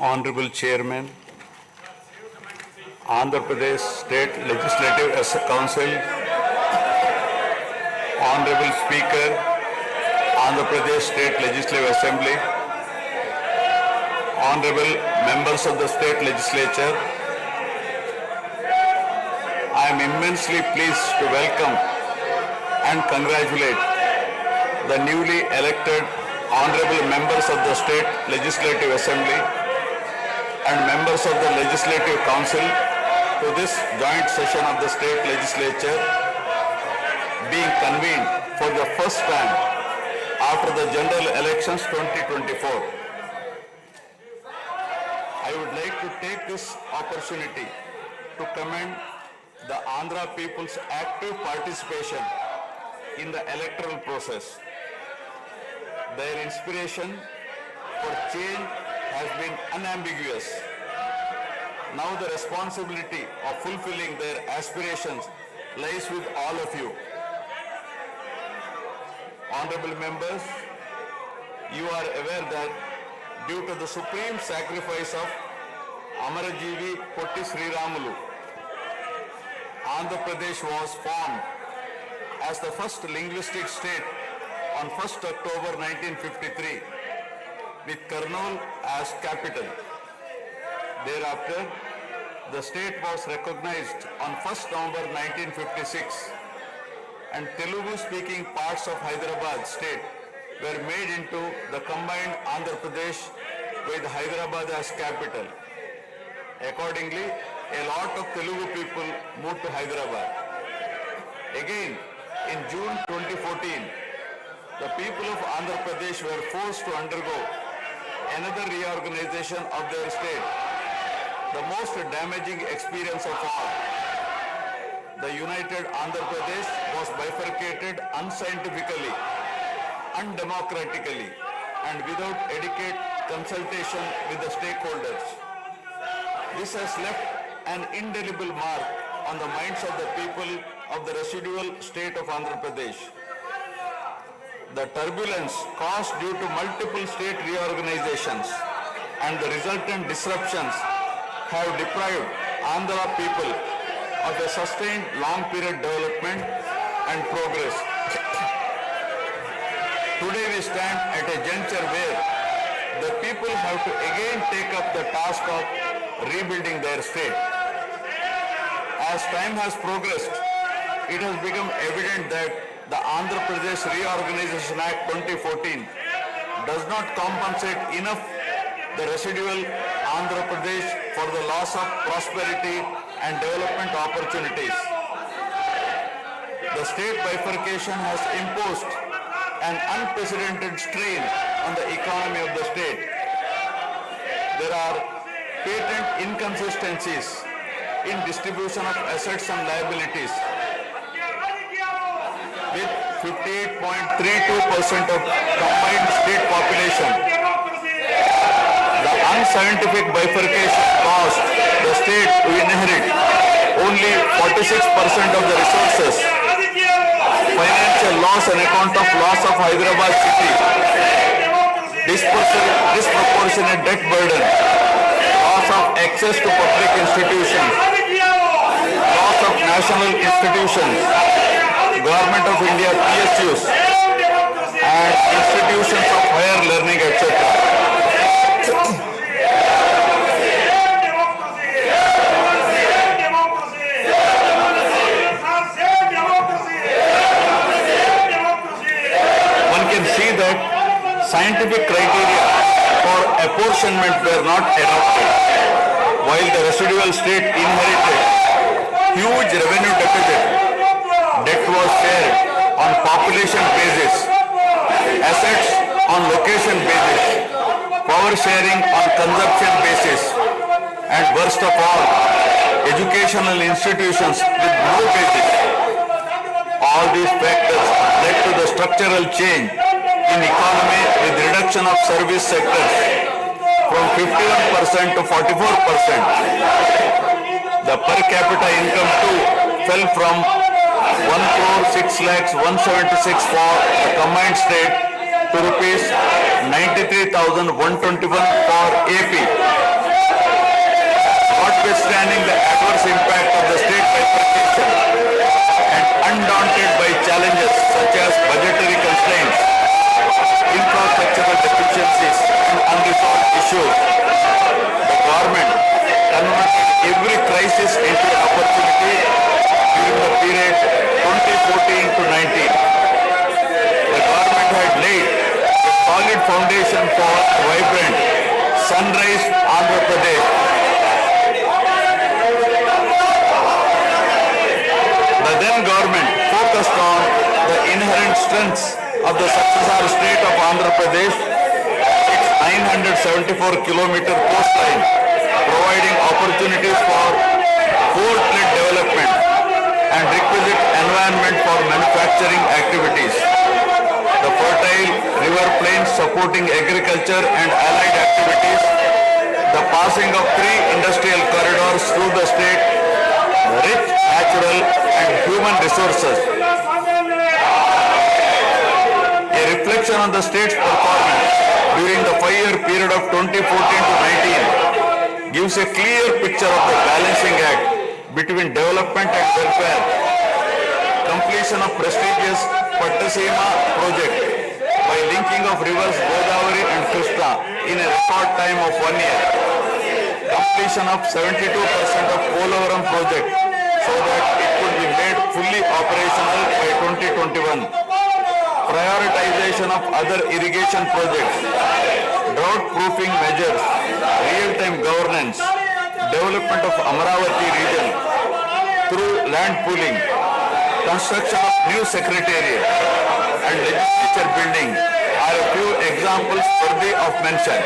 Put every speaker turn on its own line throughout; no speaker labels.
Honorable Chairman, Andhra Pradesh State Legislative Council, Honorable Speaker, Andhra Pradesh State Legislative Assembly, Honorable Members of the State Legislature, I am immensely pleased to welcome and congratulate the newly elected Honorable Members of the State Legislative Assembly and members of the Legislative Council to this joint session of the State Legislature being convened for the first time after the General Elections 2024. I would like to take this opportunity to commend the Andhra people's active participation in the electoral process. Their inspiration for change has been unambiguous. Now the responsibility of fulfilling their aspirations lies with all of you. Honorable members, you are aware that due to the supreme sacrifice of Amarajeevi Potti Sriramulu, Andhra Pradesh was formed as the first linguistic state on 1st October 1953 with Kurnool as capital. Thereafter, the state was recognized on 1st November 1956 and Telugu-speaking parts of Hyderabad state were made into the combined Andhra Pradesh with Hyderabad as capital. Accordingly, a lot of Telugu people moved to Hyderabad. Again, in June 2014, the people of Andhra Pradesh were forced to undergo another reorganization of their state, the most damaging experience of all. The united Andhra Pradesh was bifurcated unscientifically, undemocratically, and without adequate consultation with the stakeholders. This has left an indelible mark on the minds of the people of the residual state of Andhra Pradesh. The turbulence caused due to multiple state reorganizations and the resultant disruptions have deprived Andhra people of a sustained long-period development and progress. Today we stand at a juncture where the people have to again take up the task of rebuilding their state. As time has progressed, it has become evident that the Andhra Pradesh Reorganization Act 2014 does not compensate enough the residual Andhra Pradesh for the loss of prosperity and development opportunities. The state bifurcation has imposed an unprecedented strain on the economy of the state. There are patent inconsistencies in distribution of assets and liabilities, with 58.32% of combined state population. The unscientific bifurcation caused the state to inherit only 46% of the resources, financial loss on account of loss of Hyderabad city, disproportionate debt burden, loss of access to public institutions, loss of national institutions, Government of India PSUs and institutions of higher learning, etc. One can see that scientific criteria for apportionment were not adopted, while the residual state inherited huge revenue deficit. Debt was shared on population basis, assets on location basis, power sharing on consumption basis, and worst of all, educational institutions with no basis. All these factors led to the structural change in economy with reduction of service sectors from 51% to 44%. The per capita income too fell from 1,06,176 for the combined state to rupees 93,121 for AP notwithstanding the adverse impact of the state bifurcation and undaunted by challenges such as budgetary constraints, infrastructural deficiencies, and unresolved issues, the government converted every crisis into an opportunity during the period 2014 to 19. The government had laid a solid foundation for vibrant sunrise Andhra Pradesh. The then government focused on the inherent strengths of the successor state of Andhra Pradesh, its 974-kilometer coastline, providing opportunities for port-led development and requisite environment for manufacturing activities. The fertile river plains supporting agriculture and allied activities, the passing of 3 industrial corridors through the state, rich natural and human resources. A reflection on the state's performance during the 5-year period of 2014 to 19 gives a clear picture of the balancing act between development and welfare. Completion of prestigious Pattasima project by linking of rivers Godavari and Krishna in a record time of 1 year. Completion of 72% of Polavaram project so that it could be made fully operational by 2021. Prioritization of other irrigation projects, drought proofing measures, real-time governance, development of Amaravati region through land pooling, construction of new secretariat and legislature building are a few examples worthy of mention.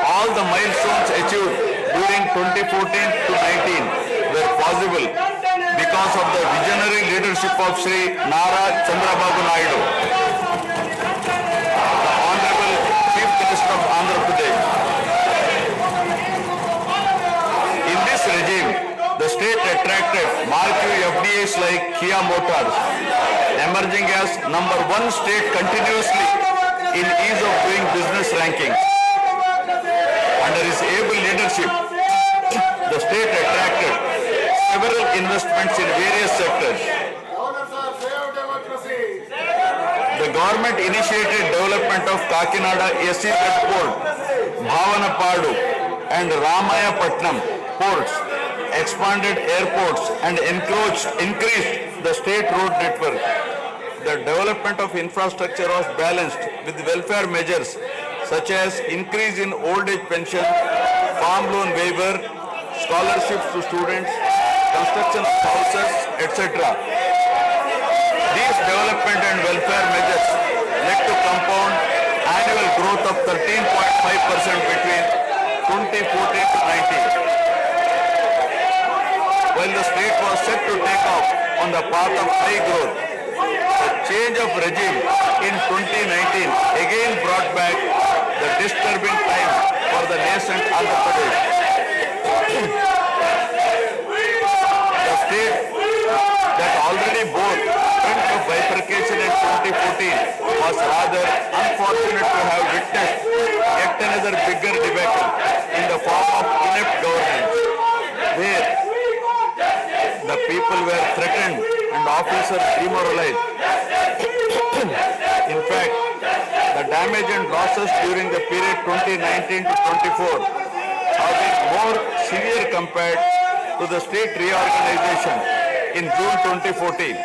All the milestones achieved during 2014 to 19 were possible because of the visionary leadership of Sri Nara Chandrababu Naidu, the Honorable Chief Minister of Andhra Pradesh. In this regime, the state attracted marquee FDIs like Kia Motors, emerging as #1 state continuously in ease of doing business rankings. Under his able leadership, the state attracted several investments in various sectors. The government initiated development of Kakinada SEZ port, Bhavanapadu and Ramayapatnam ports, expanded airports and increased the state road network. The development of infrastructure was balanced with welfare measures such as increase in old age pension, farm loan waiver, scholarships to students, construction of houses, etc. These development and welfare measures led to compound annual growth of 13.5% between 2014 to 19. While the state was set to take off on the path of high growth, the change of regime in 2019 again brought back the disturbing time for the nascent Andhra Pradesh. The state that already bore brunt of bifurcation in 2014 was rather unfortunate to have witnessed yet another bigger debacle in the form of inept governance, where the people were threatened and officers demoralized. In fact, the damage and losses during the period 2019 to 24 have been more severe compared to the state reorganization in June 2014.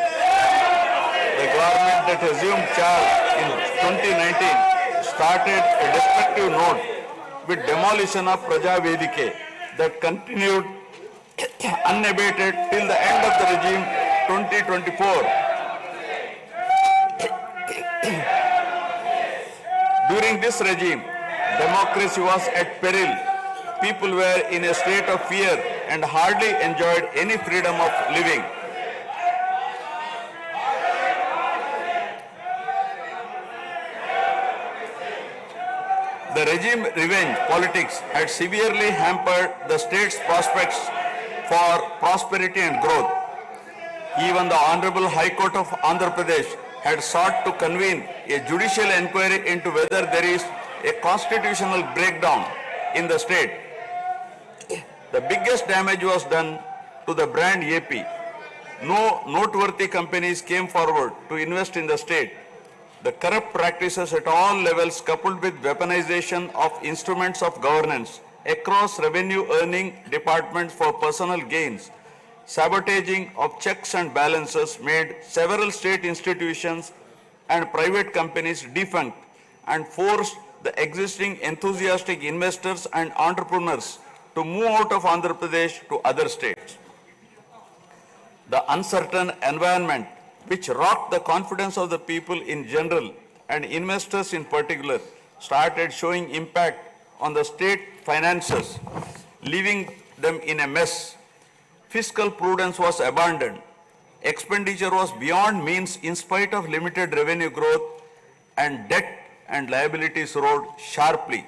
The government that assumed charge in 2019 started a destructive note with demolition of Praja Vedike that continued unabated till the end of the regime 2024. During this regime, democracy was at peril. People were in a state of fear and hardly enjoyed any freedom of living. The regime revenge politics had severely hampered the state's prospects for prosperity and growth. Even the Honorable High Court of Andhra Pradesh had sought to convene a judicial inquiry into whether there is a constitutional breakdown in the state. The biggest damage was done to the brand AP. No noteworthy companies came forward to invest in the state. The corrupt practices at all levels coupled with weaponization of instruments of governance across revenue earning departments for personal gains, sabotaging of checks and balances made several state institutions and private companies defunct and forced the existing enthusiastic investors and entrepreneurs to move out of Andhra Pradesh to other states. The uncertain environment which rocked the confidence of the people in general and investors in particular started showing impact on the state finances, leaving them in a mess. Fiscal prudence was abandoned. Expenditure was beyond means in spite of limited revenue growth, and debt and liabilities rose sharply.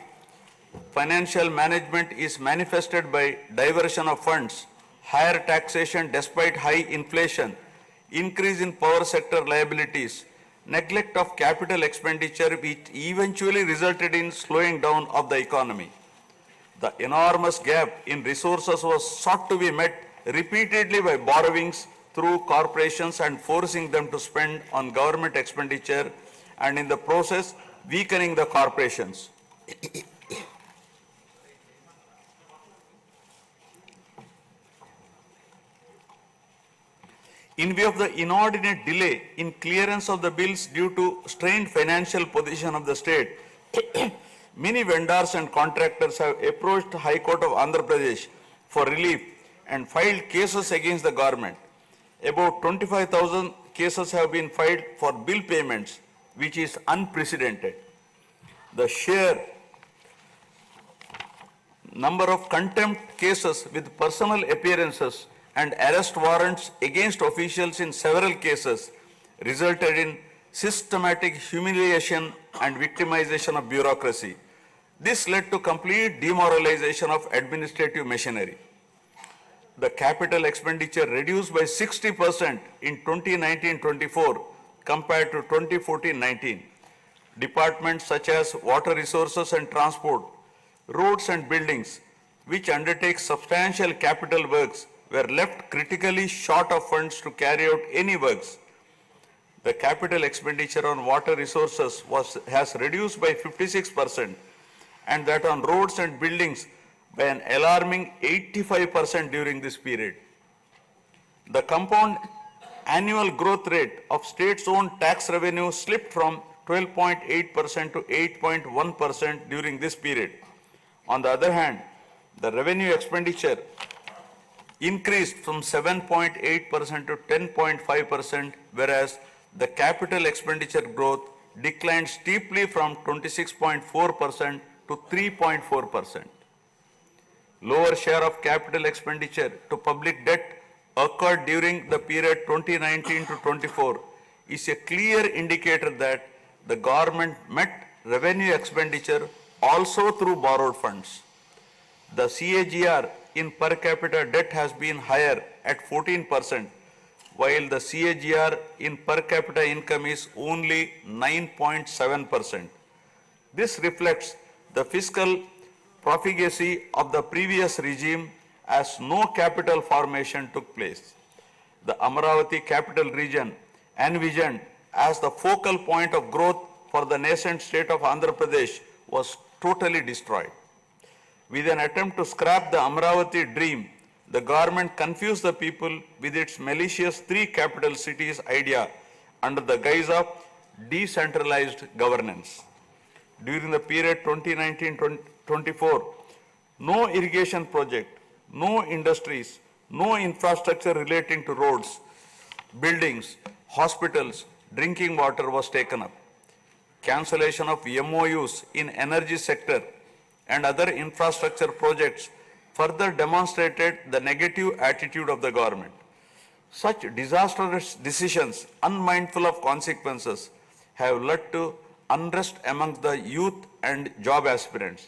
Financial management is manifested by diversion of funds, higher taxation despite high inflation, increase in power sector liabilities, neglect of capital expenditure which eventually resulted in slowing down of the economy. The enormous gap in resources was sought to be met repeatedly by borrowings through corporations and forcing them to spend on government expenditure and in the process weakening the corporations. In view of the inordinate delay in clearance of the bills due to strained financial position of the state, many vendors and contractors have approached the High Court of Andhra Pradesh for relief and filed cases against the government. About 25,000 cases have been filed for bill payments, which is unprecedented. The sheer number of contempt cases with personal appearances and arrest warrants against officials in several cases resulted in systematic humiliation and victimization of bureaucracy. This led to complete demoralization of administrative machinery. The capital expenditure reduced by 60% in 2019-24 compared to 2014-19. Departments such as water resources and transport, roads and buildings, which undertake substantial capital works, were left critically short of funds to carry out any works. The capital expenditure on water resources has reduced by 56% and that on roads and buildings by an alarming 85% during this period. The compound annual growth rate of state's own tax revenue slipped from 12.8% to 8.1% during this period. On the other hand, the revenue expenditure increased from 7.8% to 10.5%, whereas the capital expenditure growth declined steeply from 26.4% to 3.4%. Lower share of capital expenditure to public debt occurred during the period 2019 to 24 is a clear indicator that the government met revenue expenditure also through borrowed funds. The CAGR in per capita debt has been higher at 14%, while the CAGR in per capita income is only 9.7%. This reflects the fiscal profligacy of the previous regime as no capital formation took place. The Amaravati capital region, envisioned as the focal point of growth for the nascent state of Andhra Pradesh, was totally destroyed. With an attempt to scrap the Amaravati dream, the government confused the people with its malicious three capital cities idea under the guise of decentralized governance. During the period 2019-24, no irrigation project, no industries, no infrastructure relating to roads, buildings, hospitals, drinking water was taken up. Cancellation of MOUs in energy sector and other infrastructure projects further demonstrated the negative attitude of the government. Such disastrous decisions, unmindful of consequences, have led to unrest among the youth and job aspirants.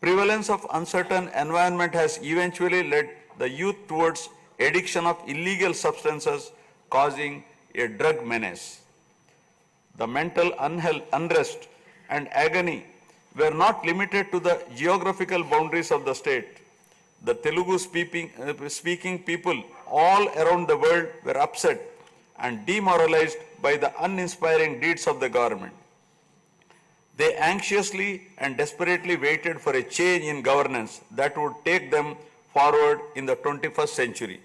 Prevalence of uncertain environment has eventually led the youth towards addiction of illegal substances, causing a drug menace. The mental unrest and agony were not limited to the geographical boundaries of the state. The Telugu speaking people all around the world were upset and demoralized by the uninspiring deeds of the government. They anxiously and desperately waited for a change in governance that would take them forward in the 21st century.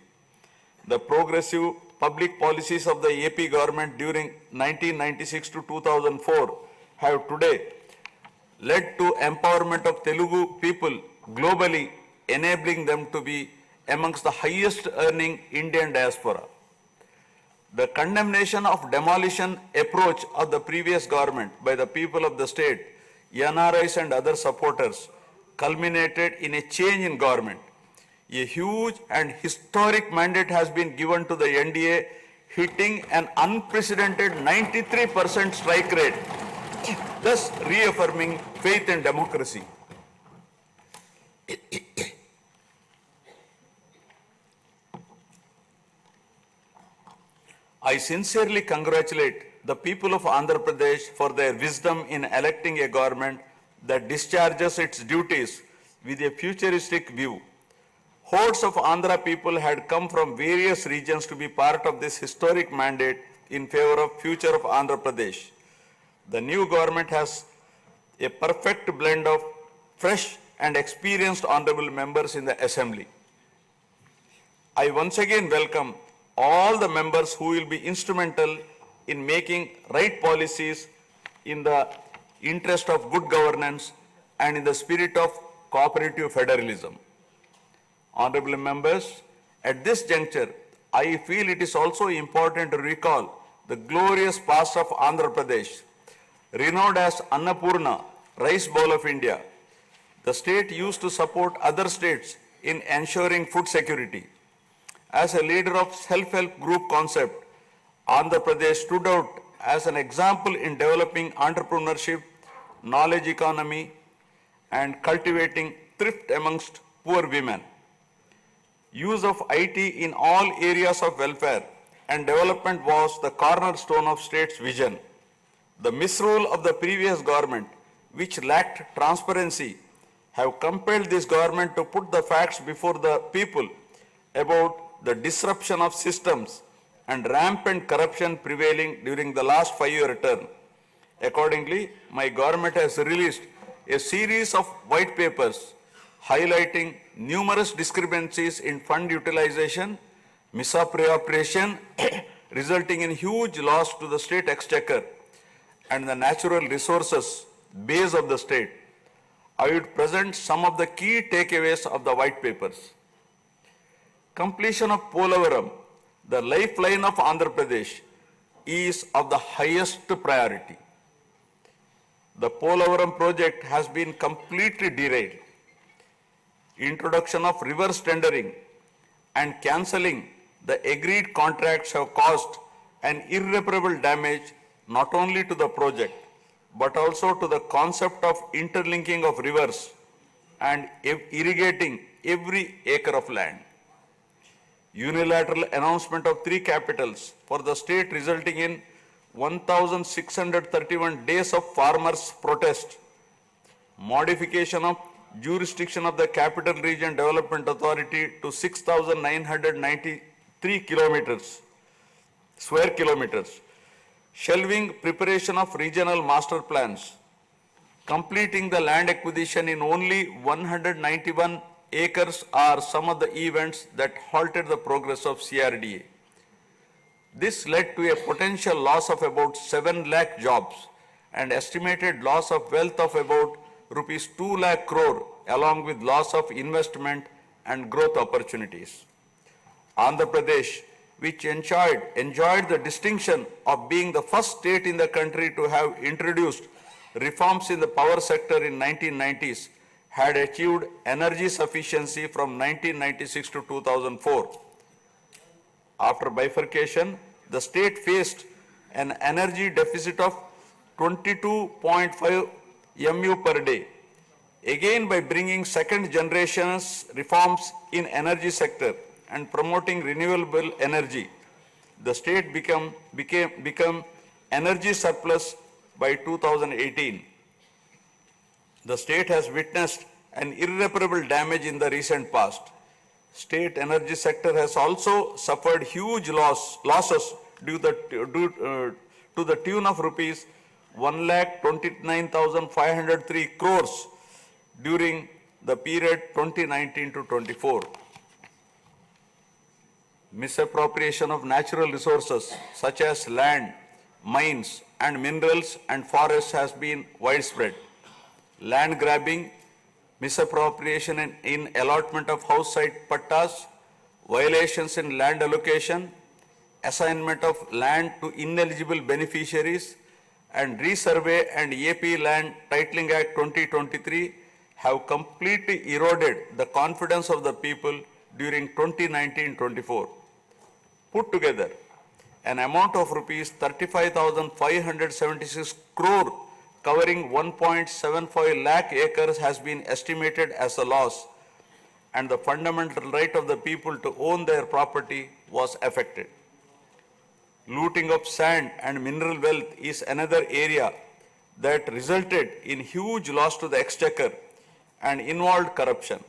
The progressive public policies of the AP government during 1996 to 2004 have today led to empowerment of Telugu people globally, enabling them to be amongst the highest earning Indian diaspora. The condemnation of demolition approach of the previous government by the people of the state, NRIs and other supporters culminated in a change in government. A huge and historic mandate has been given to the NDA, hitting an unprecedented 93% strike rate, thus reaffirming faith in democracy. I sincerely congratulate the people of Andhra Pradesh for their wisdom in electing a government that discharges its duties with a futuristic view. Hordes of Andhra people had come from various regions to be part of this historic mandate in favor of future of Andhra Pradesh. The new government has a perfect blend of fresh and experienced honorable members in the assembly. I once again welcome all the members who will be instrumental in making right policies in the interest of good governance and in the spirit of cooperative federalism. Honorable members, at this juncture, I feel it is also important to recall the glorious past of Andhra Pradesh, renowned as Annapurna, rice bowl of India. The state used to support other states in ensuring food security. As a leader of self-help group concept, Andhra Pradesh stood out as an example in developing entrepreneurship, knowledge economy, and cultivating thrift amongst poor women. Use of IT in all areas of welfare and development was the cornerstone of state's vision. The misrule of the previous government, which lacked transparency, have compelled this government to put the facts before the people about the disruption of systems and rampant corruption prevailing during the last 5-year term. Accordingly, my government has released a series of white papers highlighting numerous discrepancies in fund utilization, misappropriation, resulting in huge loss to the state exchequer and the natural resources base of the state. I would present some of the key takeaways of the white papers. Completion of Polavaram, the lifeline of Andhra Pradesh, is of the highest priority. The Polavaram project has been completely derailed. Introduction of reverse tendering and cancelling the agreed contracts have caused an irreparable damage not only to the project but also to the concept of interlinking of rivers and irrigating every acre of land. Unilateral announcement of 3 capitals for the state resulting in 1,631 days of farmers' protest. Modification of jurisdiction of the Capital Region Development Authority to 6,993 square kilometers. Shelving preparation of regional master plans. Completing the land acquisition in only 191 acres are some of the events that halted the progress of CRDA. This led to a potential loss of about 7 lakh jobs and estimated loss of wealth of about rupees 2 lakh crore along with loss of investment and growth opportunities. Andhra Pradesh, which enjoyed the distinction of being the first state in the country to have introduced reforms in the power sector in 1990s, had achieved energy sufficiency from 1996 to 2004. After bifurcation, the state faced an energy deficit of 22.5 MU per day. Again, by bringing second generation's reforms in energy sector and promoting renewable energy, the state became energy surplus by 2018. The state has witnessed and irreparable damage in the recent past. State energy sector has also suffered huge losses to the tune of rupees 1,29,503 crores during the period 2019 to 24. Misappropriation of natural resources such as land, mines and minerals and forests has been widespread. Land grabbing, misappropriation in allotment of house site pattas, violations in land allocation, assignment of land to ineligible beneficiaries, and Resurvey and AP Land Titling Act 2023 have completely eroded the confidence of the people during 2019-24. Put together, an amount of rupees 35,576 crore covering 1.75 lakh acres has been estimated as a loss, and the fundamental right of the people to own their property was affected. Looting of sand and mineral wealth is another area that resulted in huge loss to the exchequer and involved corruption.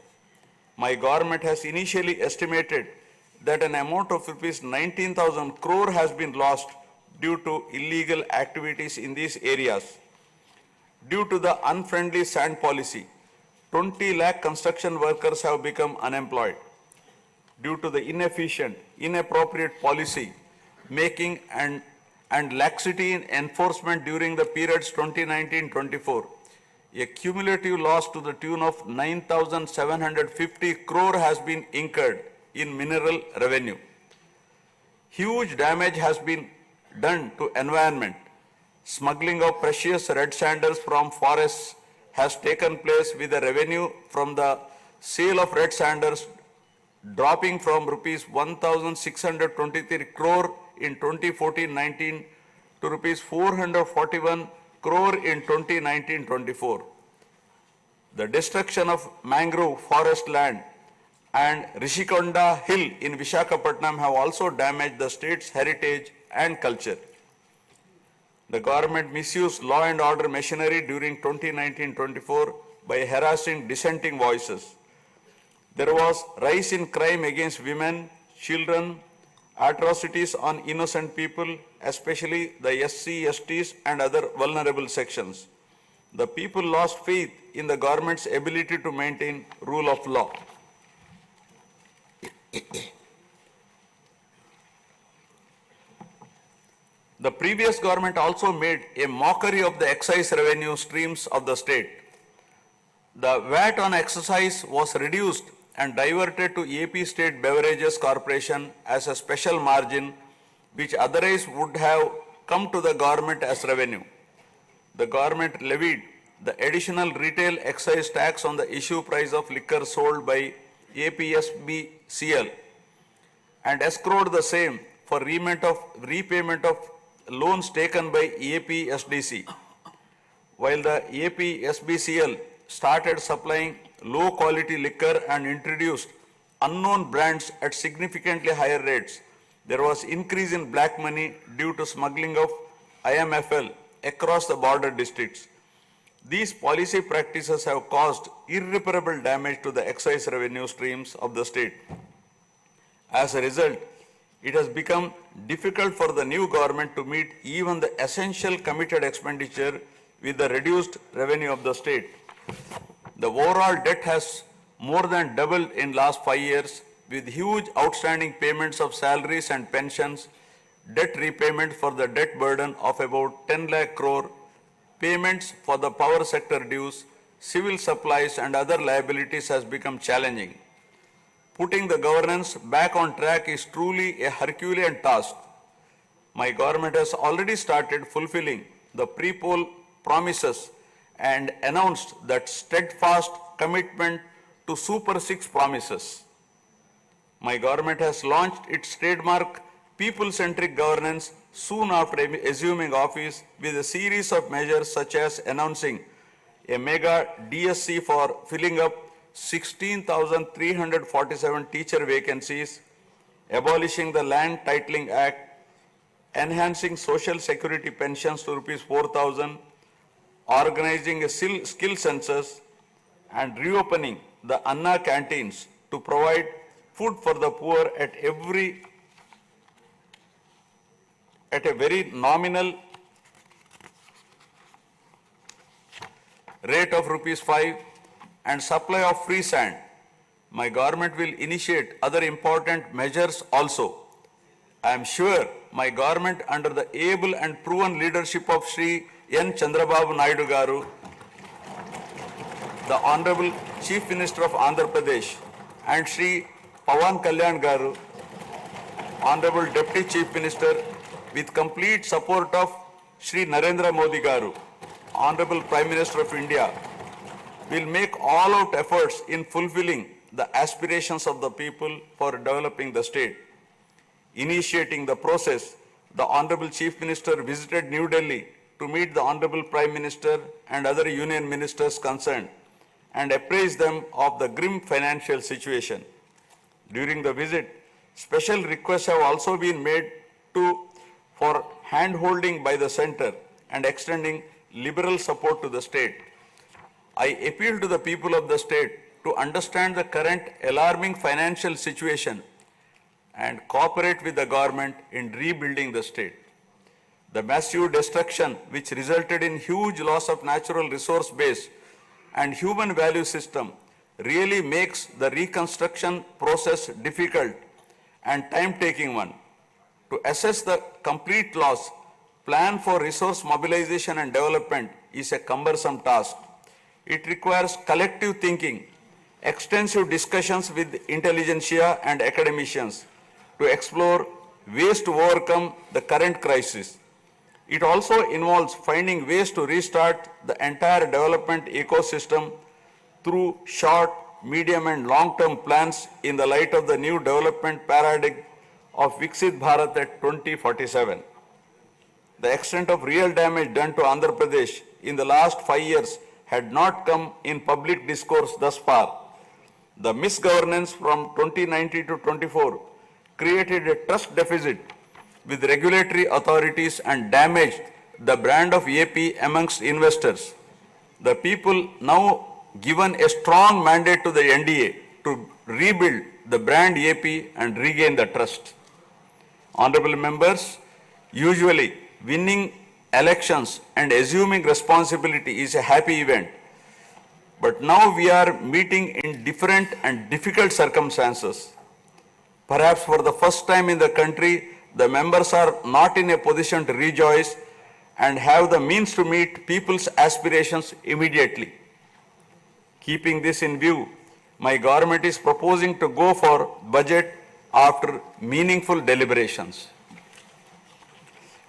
My government has initially estimated that an amount of rupees 19,000 crore has been lost due to illegal activities in these areas. Due to the unfriendly sand policy, 20 lakh construction workers have become unemployed. Due to the inefficient, inappropriate policy making and laxity in enforcement during the periods 2019-24, a cumulative loss to the tune of 9,750 crore has been incurred in mineral revenue. Huge damage has been done to environment. Smuggling of precious red sandals from forests has taken place with the revenue from the sale of red sandals dropping from rupees 1,623 crore in 2014-19 to rupees 441 crore in 2019-24. The destruction of mangrove forest land and Rishikonda Hill in Visakhapatnam have also damaged the state's heritage and culture. The government misused law and order machinery during 2019-24 by harassing dissenting voices. There was rise in crime against women, children, atrocities on innocent people, especially the SC, STs and other vulnerable sections. The people lost faith in the government's ability to maintain rule of law. The previous government also made a mockery of the excise revenue streams of the state. The VAT on excise was reduced and diverted to AP State Beverages Corporation as a special margin which otherwise would have come to the government as revenue. The government levied the additional retail excise tax on the issue price of liquor sold by APSBCL and escrowed the same for repayment of loans taken by APSDC. While the APSBCL started supplying low quality liquor and introduced unknown brands at significantly higher rates, there was increase in black money due to smuggling of IMFL across the border districts. These policy practices have caused irreparable damage to the excise revenue streams of the state. As a result, it has become difficult for the new government to meet even the essential committed expenditure with the reduced revenue of the state. The overall debt has more than doubled in last 5 years, with huge outstanding payments of salaries and pensions, debt repayment for the debt burden of about 10 lakh crore, payments for the power sector dues, civil supplies and other liabilities has become challenging. Putting the governance back on track is truly a Herculean task. My government has already started fulfilling the pre-poll promises and announced that steadfast commitment to Super 6 promises. My government has launched its trademark people-centric governance soon after assuming office with a series of measures such as announcing a mega DSC for filling up 16,347 teacher vacancies, abolishing the Land Titling Act, enhancing social security pensions to rupees 4,000, organizing a skill census, and reopening the Anna canteens to provide food for the poor at a very nominal rate of ₹5 and supply of free sand. My government will initiate other important measures also. I am sure my government, under the able and proven leadership of Shri N. Chandrababu Naidu Garu, the Honorable Chief Minister of Andhra Pradesh, and Shri Pawan Kalyan Garu, Honorable Deputy Chief Minister, with complete support of Shri Narendra Modi Garu, Honorable Prime Minister of India, will make all-out efforts in fulfilling the aspirations of the people for developing the state. Initiating the process, the Honorable Chief Minister visited New Delhi to meet the Honorable Prime Minister and other union ministers concerned and apprise them of the grim financial situation. During the visit, special requests have also been made for hand-holding by the centre and extending liberal support to the state. I appeal to the people of the state to understand the current alarming financial situation and cooperate with the government in rebuilding the state. The massive destruction which resulted in huge loss of natural resource base and human value system really makes the reconstruction process difficult and time-taking one. To assess the complete loss, plan for resource mobilization and development is a cumbersome task. It requires collective thinking, extensive discussions with intelligentsia and academicians to explore ways to overcome the current crisis. It also involves finding ways to restart the entire development ecosystem through short, medium and long-term plans in the light of the new development paradigm of Viksit Bharat at 2047. The extent of real damage done to Andhra Pradesh in the last 5 years had not come in public discourse thus far. The misgovernance from 2019 to 24 created a trust deficit with regulatory authorities and damaged the brand of AP amongst investors. The people now given a strong mandate to the NDA to rebuild the brand AP and regain the trust. Honorable members, usually winning elections and assuming responsibility is a happy event. But now we are meeting in different and difficult circumstances. Perhaps for the first time in the country, the members are not in a position to rejoice and have the means to meet people's aspirations immediately. Keeping this in view, my government is proposing to go for budget after meaningful deliberations.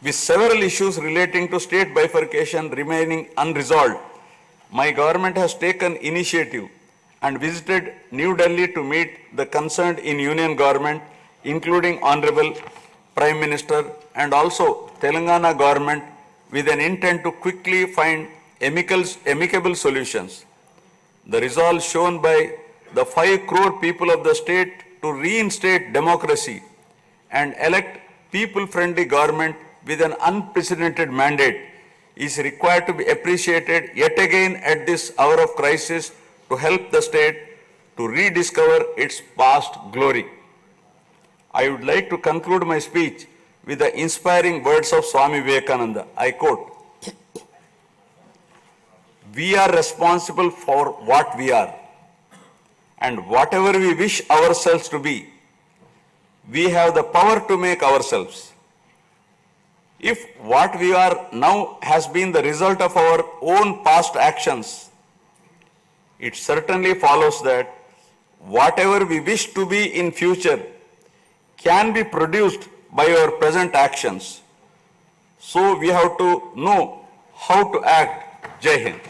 With several issues relating to state bifurcation remaining unresolved, my government has taken initiative and visited New Delhi to meet the concerned in union government, including Honorable Prime Minister and also Telangana government, with an intent to quickly find amicable solutions. The resolve shown by the 5 crore people of the state to reinstate democracy and elect people-friendly government with an unprecedented mandate is required to be appreciated yet again at this hour of crisis to help the state to rediscover its past glory. I would like to conclude my speech with the inspiring words of Swami Vivekananda. I quote, "We are responsible for what we are, and whatever we wish ourselves to be, we have the power to make ourselves. If what we are now has been the result of our own past actions, it certainly follows that whatever we wish to be in future can be produced by our present actions. So we have to know how to act." Jai Hind.